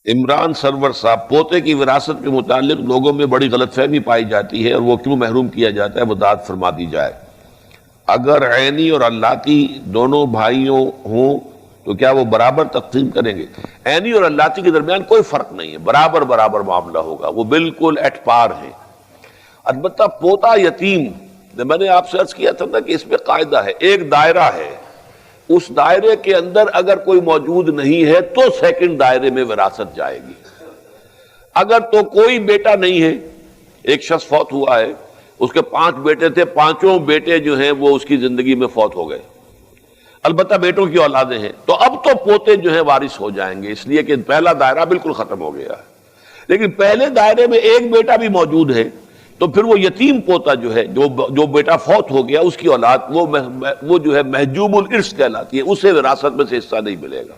عمران سرور صاحب، پوتے کی وراثت کے متعلق لوگوں میں بڑی غلط فہمی پائی جاتی ہے اور وہ کیوں محروم کیا جاتا ہے، وضاحت فرما دی جائے۔ اگر عینی اور اللاتی دونوں بھائیوں ہوں تو کیا وہ برابر تقسیم کریں گے؟ عینی اور اللاتی کے درمیان کوئی فرق نہیں ہے، برابر برابر معاملہ ہوگا، وہ بالکل ایٹ پار ہیں۔ البتہ پوتا یتیم، میں نے آپ سے عرض کیا تھا نا کہ اس میں قاعدہ ہے، ایک دائرہ ہے، اس دائرے کے اندر اگر کوئی موجود نہیں ہے تو سیکنڈ دائرے میں وراثت جائے گی۔ اگر تو کوئی بیٹا نہیں ہے، ایک شخص فوت ہوا ہے، اس کے 5 بیٹے تھے، 5 بیٹے جو ہیں وہ اس کی زندگی میں فوت ہو گئے، البتہ بیٹوں کی اولادیں ہیں، تو اب تو پوتے جو ہیں وارث ہو جائیں گے، اس لیے کہ پہلا دائرہ بالکل ختم ہو گیا ہے۔ لیکن پہلے دائرے میں ایک بیٹا بھی موجود ہے تو پھر وہ یتیم پوتا جو ہے، جو بیٹا فوت ہو گیا، اس کی اولاد وہ جو ہے محجوب الارث کہلاتی ہے، اسے وراثت میں سے حصہ نہیں ملے گا۔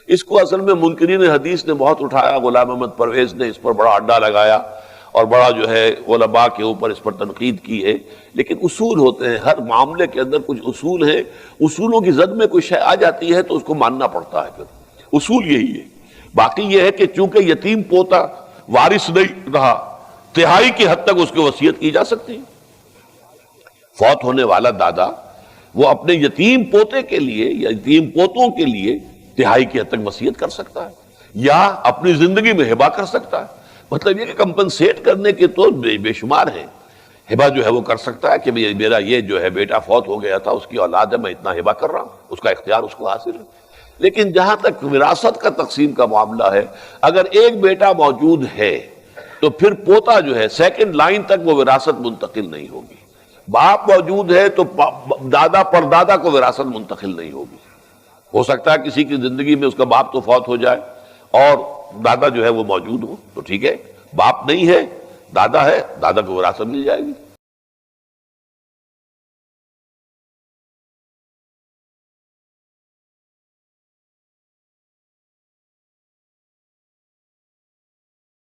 اس کو اصل میں منکرین حدیث نے بہت اٹھایا، غلام احمد پرویز نے اس پر بڑا اڈا لگایا اور بڑا جو ہے علماء کے اوپر اس پر تنقید کی ہے، لیکن اصول ہوتے ہیں، ہر معاملے کے اندر کچھ اصول ہیں، اصولوں کی زد میں کوئی شے آ جاتی ہے تو اس کو ماننا پڑتا ہے، پھر اصول یہی ہے۔ باقی یہ ہے کہ چونکہ یتیم پوتا وارث نہیں رہا، تہائی کی حد تک اس کی وصیت کی جا سکتی ہے۔ فوت ہونے والا دادا وہ اپنے یتیم پوتے کے لیے یا یتیم پوتوں کے لیے تہائی کی حد تک وصیت کر سکتا ہے یا اپنی زندگی میں ہبہ کر سکتا ہے۔ مطلب یہ کہ کمپنسیٹ کرنے کے تو بے شمار ہیں، ہبہ جو ہے وہ کر سکتا ہے کہ میرا یہ جو ہے بیٹا فوت ہو گیا تھا، اس کی اولاد ہے، میں اتنا ہبہ کر رہا ہوں، اس کا اختیار اس کو حاصل ہے۔ لیکن جہاں تک وراثت کا تقسیم کا معاملہ ہے، اگر ایک بیٹا موجود ہے تو پھر پوتا جو ہے سیکنڈ لائن تک وہ وراثت منتقل نہیں ہوگی۔ باپ موجود ہے تو دادا پردادا کو وراثت منتقل نہیں ہوگی۔ ہو سکتا ہے کسی کی زندگی میں اس کا باپ تو فوت ہو جائے اور دادا جو ہے وہ موجود ہو تو ٹھیک ہے، باپ نہیں ہے، دادا ہے، دادا کو وراثت مل جائے گی۔